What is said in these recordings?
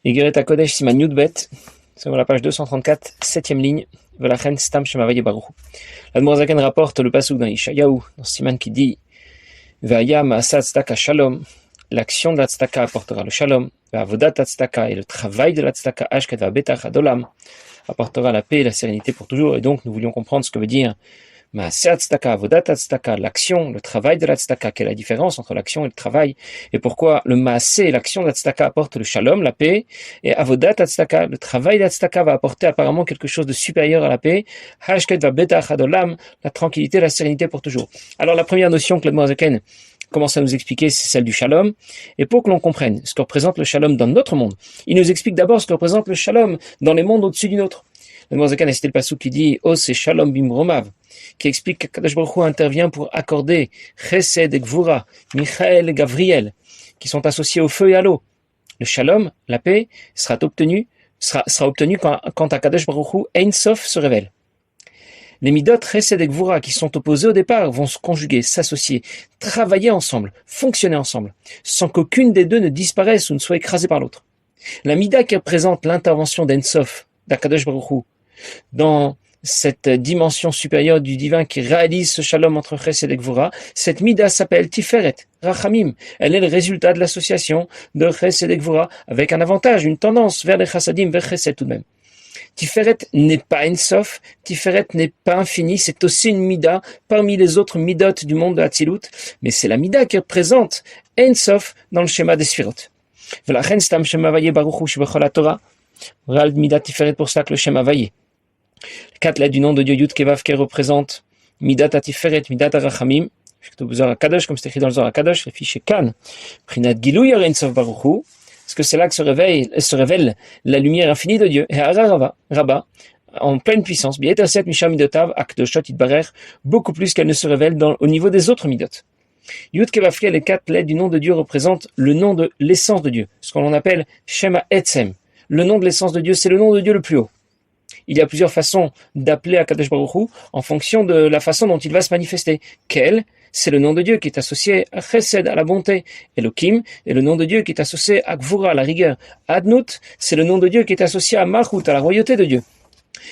Igeret HaKodesh Siman Yudbet, sur la page 234, 7e ligne, Velachen Stam Shemavaye Baruchu. L'Admor Zaken rapporte le pasuk dans Ishayahu, dans Siman qui dit Ve'aya Ma'asa Tzedaka Shalom, l'action de la tzedaka apportera le shalom, Ve'avodat tzedaka et le travail de la tzedaka Ashket Va'betach Adolam apportera la paix et la sérénité pour toujours. Et donc nous voulions comprendre ce que veut dire Ma'aseh tzedaka, avodat tzedaka, l'action, le travail de la tzedaka. Quelle est la différence entre l'action et le travail, et pourquoi le ma'aseh, l'action de la tzedaka apporte le shalom, la paix, et avodat tzedaka, le travail de la tzedaka va apporter apparemment quelque chose de supérieur à la paix, hashket va betach adolam, la tranquillité, la sérénité pour toujours. Alors la première notion que l'Admor Zaken commence à nous expliquer, c'est celle du shalom. Et pour que l'on comprenne ce que représente le shalom dans notre monde, il nous explique d'abord ce que représente le shalom dans les mondes au-dessus du nôtre. L'Admor Zaken a cité le pasuk qui dit Oh, c'est shalom bimromav, qui explique qu'Akadosh Baruch Hu intervient pour accorder Chesed et Gvura, Michael et Gavriel, qui sont associés au feu et à l'eau. Le shalom, la paix, sera obtenu quand Akadosh Baruch Hu Ein Sof se révèle. Les midot Chesed et Gvura, qui sont opposés au départ, vont se conjuguer, s'associer, travailler ensemble, fonctionner ensemble, sans qu'aucune des deux ne disparaisse ou ne soit écrasée par l'autre. La mida qui représente l'intervention d'Ein Sof, d'Akadosh Baruch Hu, dans cette dimension supérieure du divin qui réalise ce shalom entre Chesed et Gvura, cette mida s'appelle Tiferet, Rachamim. Elle est le résultat de l'association de Chesed et Gvura avec un avantage, une tendance vers les Chassadim, vers Chesed tout de même. Tiferet n'est pas Ein Sof, Tiferet n'est pas infini, c'est aussi une mida parmi les autres midot du monde de Hatzilut, mais c'est la mida qui représente Ein Sof dans le schéma des Sphirot. V'lachen stam shemavaye baruchu shebechol haTorah, Ral mida Tiferet, pour cela que le schéma vaillé. 4 lettres du nom de Dieu Yud Kevav qui représente Midat HaTiferet, Midat HaRachamim, comme c'est écrit dans le Zohar HaKadosh, le fichier Kan, Prinat Gilui Ein Sof Baruch Hu, parce que c'est là que se révèle la lumière infinie de Dieu, et Hara Rabba, en pleine puissance, Bieterset Misha Midotav, Akdoshot Itbarer, beaucoup plus qu'elle ne se révèle au niveau des autres Midot. Yud Kevav, les 4 lettres du nom de Dieu représentent le nom de l'essence de Dieu, ce qu'on appelle Shema Etzem. Le nom de l'essence de Dieu, c'est le nom de Dieu le plus haut. Il y a plusieurs façons d'appeler Akadosh Baruch Hu en fonction de la façon dont il va se manifester. Kel, c'est le nom de Dieu qui est associé à Chesed, à la bonté. Elohim est le nom de Dieu qui est associé à Gvura, à la rigueur. Adnut, c'est le nom de Dieu qui est associé à Malchut, à la royauté de Dieu.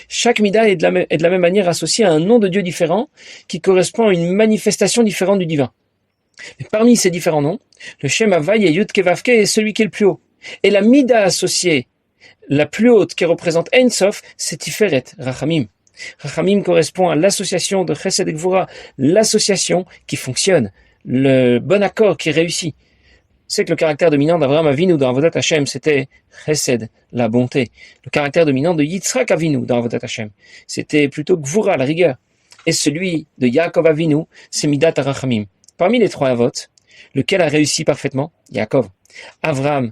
Chaque mida est de la même manière associé à un nom de Dieu différent qui correspond à une manifestation différente du divin. Mais parmi ces différents noms, le Shem Havai et Yud Kevavke est celui qui est le plus haut. Et la mida associée la plus haute qui représente Ein Sof, c'est Tiferet, Rachamim. Rachamim correspond à l'association de Chesed et Gvura, l'association qui fonctionne, le bon accord qui réussit. C'est que le caractère dominant d'Avraham Avinu dans Avodat Hashem, c'était Chesed, la bonté. Le caractère dominant de Yitzhak Avinu dans Avodat Hashem, c'était plutôt Gvura, la rigueur. Et celui de Yaakov Avinu, c'est Midat HaRachamim. Parmi les 3 Avot, lequel a réussi parfaitement? Yaakov. Avraham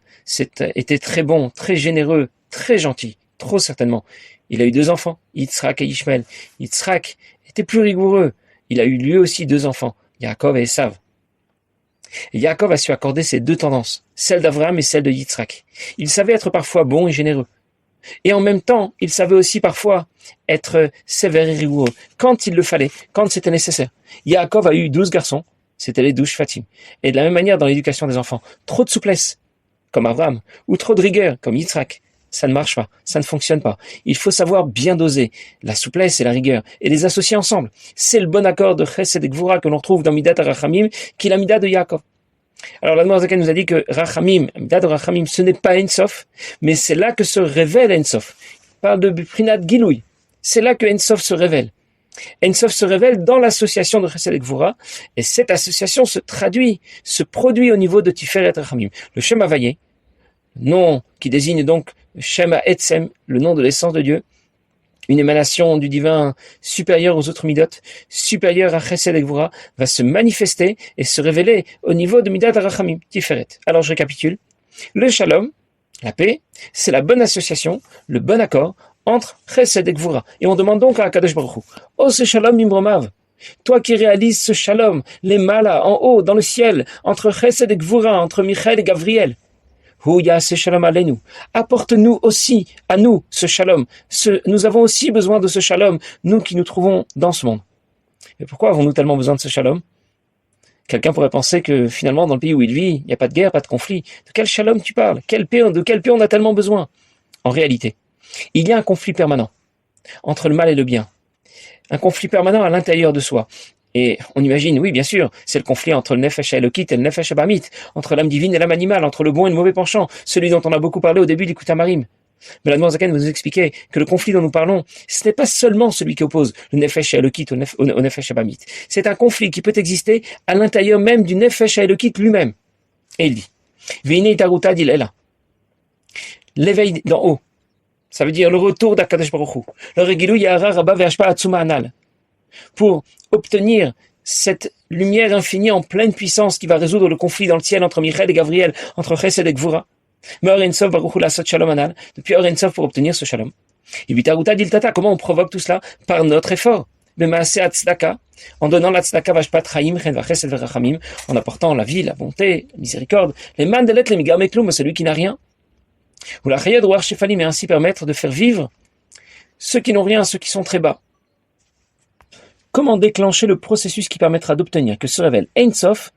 était très bon, très généreux, très gentil, trop certainement. Il a eu 2 enfants, Yitzhak et Ishmael. Yitzhak était plus rigoureux. Il a eu lui aussi 2 enfants, Yaakov et Esav. Et Yaakov a su accorder ces 2 tendances, celle d'Avraham et celle de Yitzhak. Il savait être parfois bon et généreux. Et en même temps, il savait aussi parfois être sévère et rigoureux, quand il le fallait, quand c'était nécessaire. Yaakov a eu 12 garçons, c'était les 12 Shvatim. Et de la même manière dans l'éducation des enfants, trop de souplesse, comme Avraham, ou trop de rigueur, comme Yitzhak, ça ne marche pas, ça ne fonctionne pas. Il faut savoir bien doser la souplesse et la rigueur, et les associer ensemble. C'est le bon accord de Chesed et Gvura que l'on trouve dans Midat HaRachamim, qui est la Midat de Yaakov. Alors l'Admor Zaken nous a dit que Rachamim, Midat de Rachamim, ce n'est pas Ein Sof, mais c'est là que se révèle Ein Sof. Il parle de Prinat Gilui. C'est là que Ein Sof se révèle. Ein Sof se révèle dans l'association de Chesed et Gvura, et cette association se produit au niveau de Tiferet Rachamim. Le Shem Havai, nom qui désigne donc Shema Etzem, le nom de l'essence de Dieu, une émanation du divin supérieure aux autres midot, supérieure à Chesed et Gvura, va se manifester et se révéler au niveau de Midat HaRachamim, Tiferet. Alors je récapitule. Le Shalom, la paix, c'est la bonne association, le bon accord entre Chesed et Gvura. Et on demande donc à Akadosh Baruch Hu, Oh, ce Shalom Mimromav, toi qui réalises ce Shalom, les malas en haut, dans le ciel, entre Chesed et Gvura, entre Michael et Gavriel, apporte-nous aussi, à nous, ce shalom. Nous avons aussi besoin de ce shalom, nous qui nous trouvons dans ce monde. Et pourquoi avons-nous tellement besoin de ce shalom? Quelqu'un pourrait penser que finalement, dans le pays où il vit, il n'y a pas de guerre, pas de conflit. De quel shalom tu parles? De quelle paix on a tellement besoin? En réalité, il y a un conflit permanent entre le mal et le bien. Un conflit permanent à l'intérieur de soi. Et on imagine, oui, bien sûr, c'est le conflit entre le Nefesh Elokit et le Nefesh Abamit, entre l'âme divine et l'âme animale, entre le bon et le mauvais penchant, celui dont on a beaucoup parlé au début du Kutamarim. Mais la Zaken vous expliquer que le conflit dont nous parlons, ce n'est pas seulement celui qui oppose le Nefesh Elokit au Nefesh Abamit. C'est un conflit qui peut exister à l'intérieur même du Nefesh Elokit lui-même. Et il dit, Veine Taruta Dilela. L'éveil d'en haut. Ça veut dire le retour d'Akadosh Baruch Hu. Le Regilou Yahara Rabba Ve'ashpa Atsuma Anal. Pour obtenir cette lumière infinie en pleine puissance qui va résoudre le conflit dans le ciel entre Michael et Gabriel, entre Chesed et Gvura. Mais Or Ein Sof Baruch Hu Lasot Shalom Anal, depuis Or Ein Sof pour obtenir ce shalom. Et Bitaruta Diltata, comment on provoque tout cela? Par notre effort. Bemaase Atzdaka, en donnant la Tzedaka Vashpat Chaim, Chen Vachesed Verachamim, en apportant la vie, la bonté, la miséricorde, les mandelet, les migameklum, celui qui n'a rien. Ou la Chayad Ruach Shefalim, et ainsi permettre de faire vivre ceux qui n'ont rien, ceux qui sont très bas. Comment déclencher le processus qui permettra d'obtenir que se révèle Ein Sof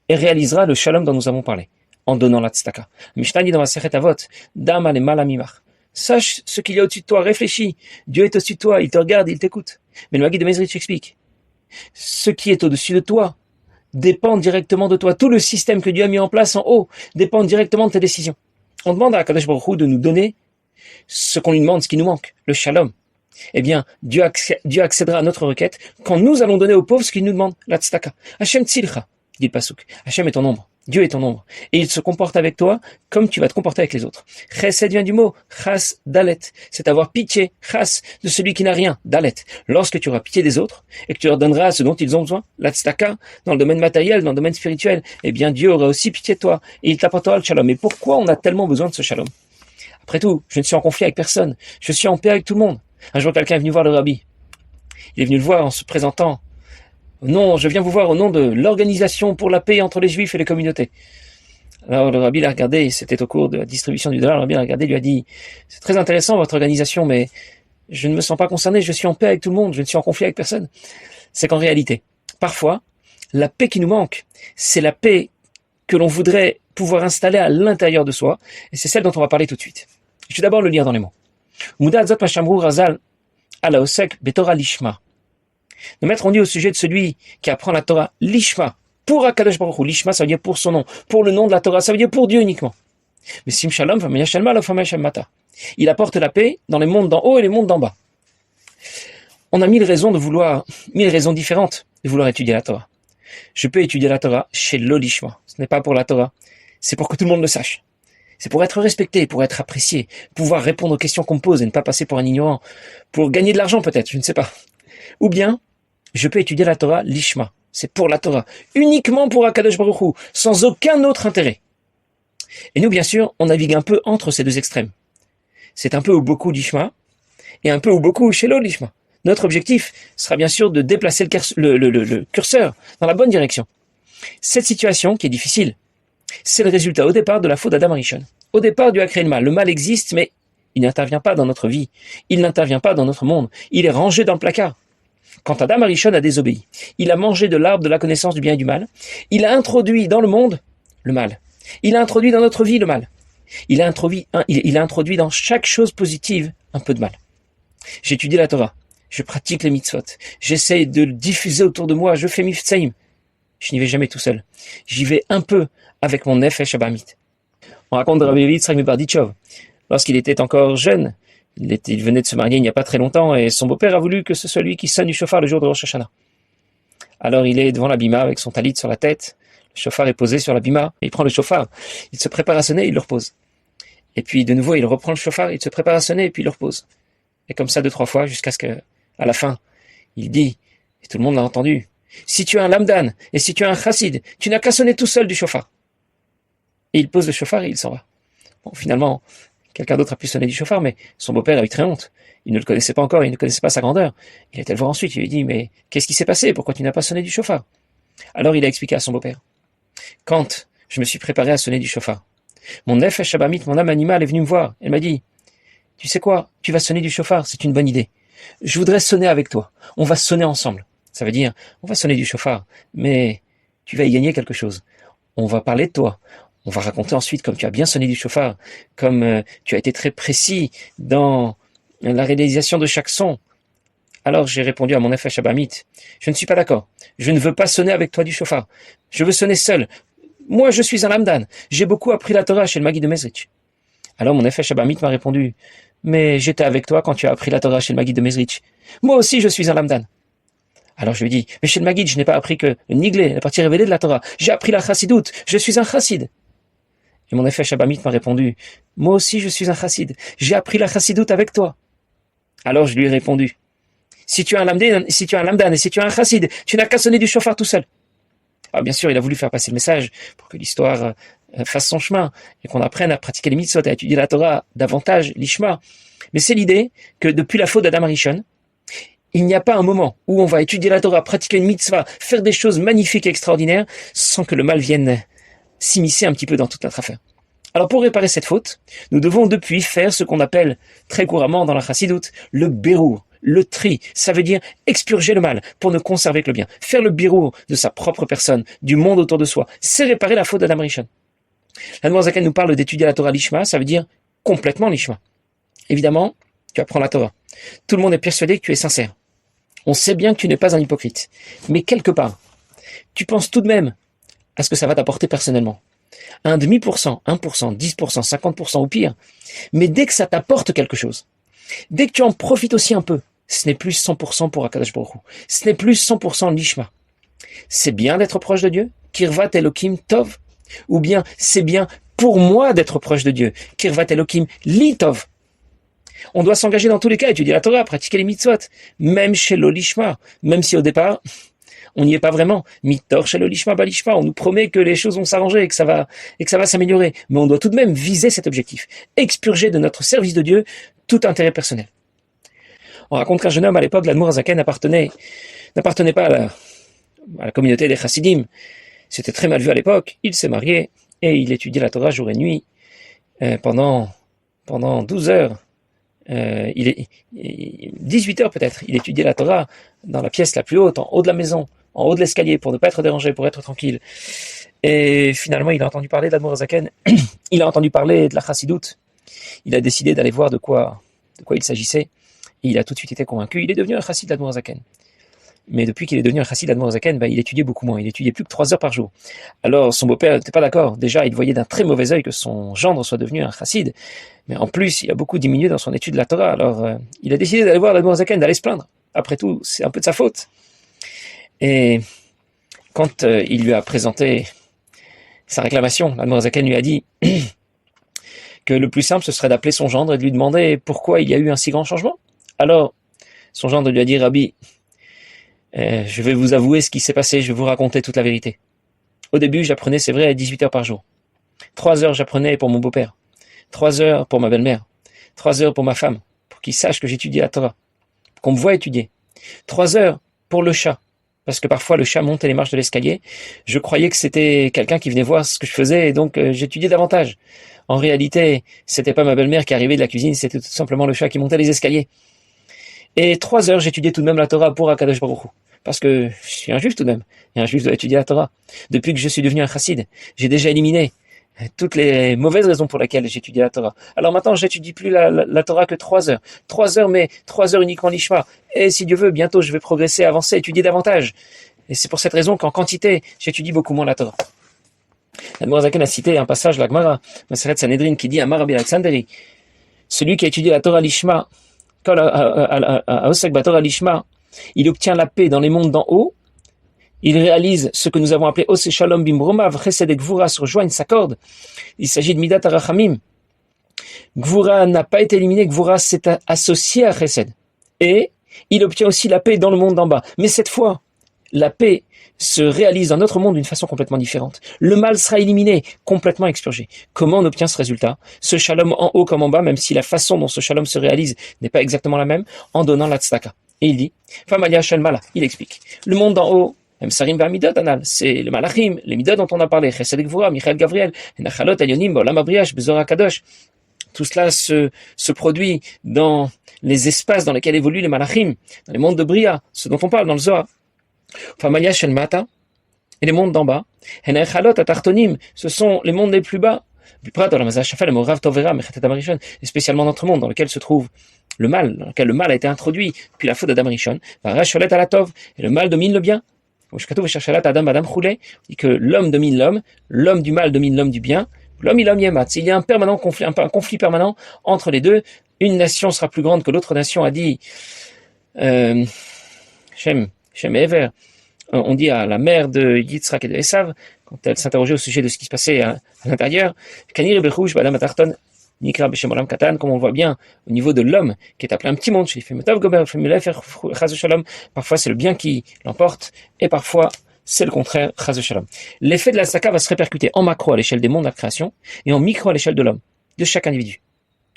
et réalisera le shalom dont nous avons parlé, en donnant la tzedaka. Mishnah dit dans la Sechet Avot, Dama le malamimach. Sache ce qu'il y a au-dessus de toi, réfléchis. Dieu est au-dessus de toi, il te regarde, il t'écoute. Mais le Maguide de Mezrich explique, ce qui est au-dessus de toi dépend directement de toi. Tout le système que Dieu a mis en place en haut dépend directement de tes décisions. On demande à Kadosh Baruch Hu de nous donner ce qu'on lui demande, ce qui nous manque, le shalom. Eh bien, Dieu accédera à notre requête quand nous allons donner aux pauvres ce qu'il nous demande, la tzedaka. Hashem tzilcha, dit le Pasuk. Hashem est ton ombre. Dieu est ton ombre. Et il se comporte avec toi comme tu vas te comporter avec les autres. Chesed vient du mot chas dalet. C'est avoir pitié, chas, de celui qui n'a rien, dalet. Lorsque tu auras pitié des autres et que tu leur donneras ce dont ils ont besoin, la tzedaka, dans le domaine matériel, dans le domaine spirituel, eh bien, Dieu aura aussi pitié de toi et il t'apportera le shalom. Et pourquoi on a tellement besoin de ce shalom? Après tout, je ne suis en conflit avec personne. Je suis en paix avec tout le monde. Un jour, quelqu'un est venu voir le rabbi. Il est venu le voir en se présentant. Non, je viens vous voir au nom de l'Organisation pour la paix entre les Juifs et les communautés. Alors le rabbi l'a regardé, c'était au cours de la distribution du dollar, le rabbi l'a regardé, lui a dit, c'est très intéressant votre organisation, mais je ne me sens pas concerné, je suis en paix avec tout le monde, je ne suis en conflit avec personne. C'est qu'en réalité, parfois, la paix qui nous manque, c'est la paix que l'on voudrait pouvoir installer à l'intérieur de soi, et c'est celle dont on va parler tout de suite. Je vais d'abord le lire dans les mots. Muda Zot Mashamru Razal ala Osek Betorah Lishma. Nos maîtres ont dit au sujet de celui qui apprend la Torah Lishma, pour Akadosh Baruch Hu. Lishma, ça veut dire pour son nom, pour le nom de la Torah, ça veut dire pour Dieu uniquement. Mais Sim Shalom, Mata. Il apporte la paix dans les mondes d'en haut et les mondes d'en bas. On a mille raisons différentes de vouloir étudier la Torah. Je peux étudier la Torah chez l'Olishma. Ce n'est pas pour la Torah, c'est pour que tout le monde le sache. C'est pour être respecté, pour être apprécié, pouvoir répondre aux questions qu'on me pose et ne pas passer pour un ignorant, pour gagner de l'argent peut-être, je ne sais pas. Ou bien, je peux étudier la Torah l'Ishma, c'est pour la Torah, uniquement pour Akadosh Baruch Hu, sans aucun autre intérêt. Et nous, bien sûr, on navigue un peu entre ces deux extrêmes. C'est un peu ou beaucoup l'Ishma, et un peu ou beaucoup chez l'Ishma. Notre objectif sera bien sûr de déplacer le curseur dans la bonne direction. Cette situation, qui est difficile, c'est le résultat au départ de la faute d'Adam Arishon. Au départ, Dieu a créé le mal. Le mal existe, mais il n'intervient pas dans notre vie. Il n'intervient pas dans notre monde. Il est rangé dans le placard. Quand Adam Arishon a désobéi, il a mangé de l'arbre de la connaissance du bien et du mal. Il a introduit dans le monde le mal. Il a introduit dans notre vie le mal. Il a introduit dans chaque chose positive un peu de mal. J'étudie la Torah. Je pratique les mitzvot. J'essaie de le diffuser autour de moi. Je fais miftsaïm. Je n'y vais jamais tout seul. J'y vais un peu avec mon nefesh abamit. On raconte de Rabbi Yitzhak Mibarditchov. Lorsqu'il était encore jeune, il venait de se marier il n'y a pas très longtemps et son beau-père a voulu que ce soit lui qui sonne du chauffard le jour de Rosh Hashanah. Alors il est devant la bima avec son talit sur la tête. Le chauffard est posé sur la bima. Il prend le chauffard. Il se prépare à sonner, il le repose. Et puis de nouveau, il reprend le chauffard, il se prépare à sonner et puis il le repose. Et comme ça 2-3 fois jusqu'à ce qu'à la fin, il dit, et tout le monde l'a entendu, si tu es un lamdan et si tu es un chassid, tu n'as qu'à sonner tout seul du chauffard. Et il pose le chauffard et il s'en va. Bon, finalement, quelqu'un d'autre a pu sonner du chauffard, mais son beau-père a eu très honte. Il ne le connaissait pas encore, il ne connaissait pas sa grandeur. Il a été le voir ensuite, il lui a dit, mais qu'est-ce qui s'est passé? Pourquoi tu n'as pas sonné du chauffard? Alors il a expliqué à son beau-père. Quand je me suis préparé à sonner du chauffard, mon nefesh abamit, mon âme animale, est venue me voir. Elle m'a dit, tu sais quoi, tu vas sonner du chauffard, c'est une bonne idée. Je voudrais sonner avec toi. On va sonner ensemble. Ça veut dire, on va sonner du chauffard, mais tu vas y gagner quelque chose. On va parler de toi. On va raconter ensuite comme tu as bien sonné du chauffard, comme tu as été très précis dans la réalisation de chaque son. Alors j'ai répondu à mon Nefesh Abamit, je ne suis pas d'accord. Je ne veux pas sonner avec toi du chauffard. Je veux sonner seul. Moi, je suis un lamdan. J'ai beaucoup appris la Torah chez le Maguid de Mezrich. Alors mon Nefesh Abamit m'a répondu, mais j'étais avec toi quand tu as appris la Torah chez le Maguid de Mezrich. Moi aussi, je suis un lamdan. Alors je lui dis, mais chez le Maguid, je n'ai pas appris que le Niglé, la partie révélée de la Torah. J'ai appris la Chassidoute. Je suis un chassid. Et mon Nefesh Abamit m'a répondu, moi aussi, je suis un chassid. J'ai appris la Chassidoute avec toi. Alors je lui ai répondu, si tu es un lamdan, et si tu es un chassid, tu n'as qu'à sonner du chauffard tout seul. Alors bien sûr, il a voulu faire passer le message pour que l'histoire fasse son chemin et qu'on apprenne à pratiquer les mitzvot, à étudier la Torah davantage, l'ishma. Mais c'est l'idée que depuis la faute d'Adam Arishon, il n'y a pas un moment où on va étudier la Torah, pratiquer une mitzvah, faire des choses magnifiques et extraordinaires sans que le mal vienne s'immiscer un petit peu dans toute notre affaire. Alors pour réparer cette faute, nous devons depuis faire ce qu'on appelle très couramment dans la chassidoute le bérour. Le tri, ça veut dire expurger le mal pour ne conserver que le bien. Faire le birour de sa propre personne, du monde autour de soi, c'est réparer la faute d'Adam Rishon. L'Admor Zaken nous parle d'étudier la Torah l'Ishma, ça veut dire complètement l'Ishma. Évidemment, tu apprends la Torah. Tout le monde est persuadé que tu es sincère. On sait bien que tu n'es pas un hypocrite. Mais quelque part, tu penses tout de même à ce que ça va t'apporter personnellement. 0,5%, 1%, 10%, 50% ou pire. Mais dès que ça t'apporte quelque chose, dès que tu en profites aussi un peu, ce n'est plus 100% pour Akadosh Baruch Hu. Ce n'est plus 100% l'Ishma. C'est bien d'être proche de Dieu, Kirvat Elokim Tov, ou bien c'est bien pour moi d'être proche de Dieu, Kirvat Elokim Li Tov. On doit s'engager dans tous les cas, étudier la Torah, pratiquer les mitzvot, même chez l'Olishma, même si au départ, on n'y est pas vraiment. Mitor chez l'Olishma, Balishma, on nous promet que les choses vont s'arranger et que ça va s'améliorer. Mais on doit tout de même viser cet objectif, expurger de notre service de Dieu tout intérêt personnel. On raconte qu'un jeune homme à l'époque, l'Admor Hazaken n'appartenait pas à la communauté des Chassidim. C'était très mal vu à l'époque. Il s'est marié et il étudiait la Torah jour et nuit pendant 12 heures. 18 heures peut-être. Il étudiait la Torah dans la pièce la plus haute, en haut de la maison, en haut de l'escalier, pour ne pas être dérangé, pour être tranquille. Et finalement, il a entendu parler d'Admor Hazaken. Il a entendu parler de la Chassidoute. Il a décidé d'aller voir de quoi il s'agissait. Et il a tout de suite été convaincu. Il est devenu un chassid d'Admor Hazaken. Mais depuis qu'il est devenu un chassid d'Admor Hazaken, il étudiait beaucoup moins. Il étudiait plus que 3 heures par jour. Alors son beau-père n'était pas d'accord. Déjà, il voyait d'un très mauvais œil que son gendre soit devenu un chassid. Mais en plus, il a beaucoup diminué dans son étude de la Torah. Alors, il a décidé d'aller voir l'Admor Hazaken, d'aller se plaindre. Après tout, c'est un peu de sa faute. Et quand il lui a présenté sa réclamation, l'Admor Hazaken lui a dit que le plus simple, ce serait d'appeler son gendre et de lui demander pourquoi il y a eu un si grand changement. Alors, son gendre lui a dit, Rabbi, je vais vous avouer ce qui s'est passé, je vais vous raconter toute la vérité. Au début, j'apprenais, c'est vrai, 18 heures par jour. 3 heures, j'apprenais pour mon beau-père. 3 heures pour ma belle-mère. 3 heures pour ma femme, pour qu'il sache que j'étudie la Torah, qu'on me voit étudier. 3 heures pour le chat, parce que parfois le chat montait les marches de l'escalier. Je croyais que c'était quelqu'un qui venait voir ce que je faisais, et donc j'étudiais davantage. En réalité, c'était pas ma belle-mère qui arrivait de la cuisine, c'était tout simplement le chat qui montait les escaliers. Et 3 heures, j'étudiais tout de même la Torah pour Akadosh Baruch Hu. Parce que je suis un juif tout de même. Et un juif doit étudier la Torah. Depuis que je suis devenu un chassid, j'ai déjà éliminé toutes les mauvaises raisons pour lesquelles j'étudie la Torah. Alors maintenant, j'étudie plus la Torah que 3 heures. 3 heures, mais 3 heures uniquement l'Ishma. Et si Dieu veut, bientôt, je vais progresser, avancer, étudier davantage. Et c'est pour cette raison qu'en quantité, j'étudie beaucoup moins la Torah. L'Admor Hazaken a cité un passage de la Gemara, Maseret Sanhedrin, qui dit à Rabbi Alexanderi, celui qui a étudié la Torah l'Ishma, il obtient la paix dans les mondes d'en haut, il réalise ce que nous avons appelé Ose Shalom Bimromav, Chesed et Gvura se rejoignent, s'accordent. Il s'agit de Midat Arachamim. Gvura n'a pas été éliminé, Gvura s'est associé à Chesed. Et il obtient aussi la paix dans le monde d'en bas. Mais cette fois, la paix se réalise dans notre monde d'une façon complètement différente. Le mal sera éliminé, complètement expurgé. Comment on obtient ce résultat? Ce shalom en haut comme en bas, même si la façon dont ce shalom se réalise n'est pas exactement la même, en donnant la tzedaka. Et il dit, Famaya Shel Mala, il explique. Le monde d'en haut, même Sarim Vamidot Anal, c'est le Malachim, les Midot dont on a parlé, Chesed Gvura, Michael Gavriel, Nachalot, Elyonim, Bolam Abriach, Bezora Kadosh. Tout cela se produit dans les espaces dans lesquels évoluent les Malachim, dans les mondes de Bria, ce dont on parle dans le Zohar. Famaya Shel Mata, et les mondes d'en bas. Ce sont les mondes les plus bas. Et spécialement notre monde dans lequel se trouve le mal, dans lequel le mal a été introduit depuis la faute d'Adam Rishon. Et le mal domine le bien. On dit que l'homme domine l'homme du mal domine l'homme du bien. L'homme il y a un conflit permanent entre les deux. Une nation sera plus grande que l'autre nation, a dit Shem Ever. On dit à la mère de Yitzhak et de Esav, quand elle s'interrogeait au sujet de ce qui se passait à l'intérieur, comme on le voit bien au niveau de l'homme, qui est appelé un petit monde, parfois c'est le bien qui l'emporte, et parfois c'est le contraire, l'effet de la tzedaka va se répercuter en macro à l'échelle des mondes de la création, et en micro à l'échelle de l'homme, de chaque individu.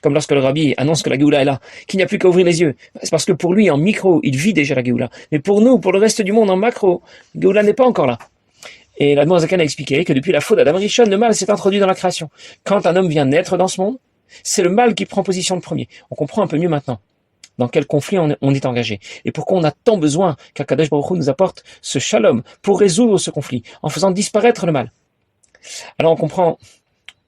Comme lorsque le Rabbi annonce que la Géoula est là, qu'il n'y a plus qu'à ouvrir les yeux. C'est parce que pour lui, en micro, il vit déjà la Géoula. Mais pour nous, pour le reste du monde, en macro, la Géoula n'est pas encore là. Et l'Admor Zaken a expliqué que depuis la faute d'Adam Rishon, le mal s'est introduit dans la création. Quand un homme vient naître dans ce monde, c'est le mal qui prend position le premier. On comprend un peu mieux maintenant dans quel conflit on est engagé. Et pourquoi on a tant besoin qu'Akadosh Baruch Hu nous apporte ce shalom pour résoudre ce conflit, en faisant disparaître le mal. Alors on comprend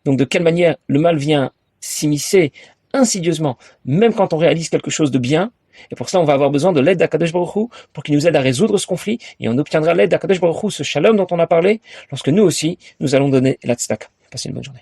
donc de quelle manière le mal vient s'immiscer insidieusement, même quand on réalise quelque chose de bien, et pour ça on va avoir besoin de l'aide d'Akadosh Baruch Hu pour qu'il nous aide à résoudre ce conflit, et on obtiendra l'aide d'Akadosh Baruch Hu, ce shalom dont on a parlé, lorsque nous aussi, nous allons donner la tzedaka. Passez une bonne journée.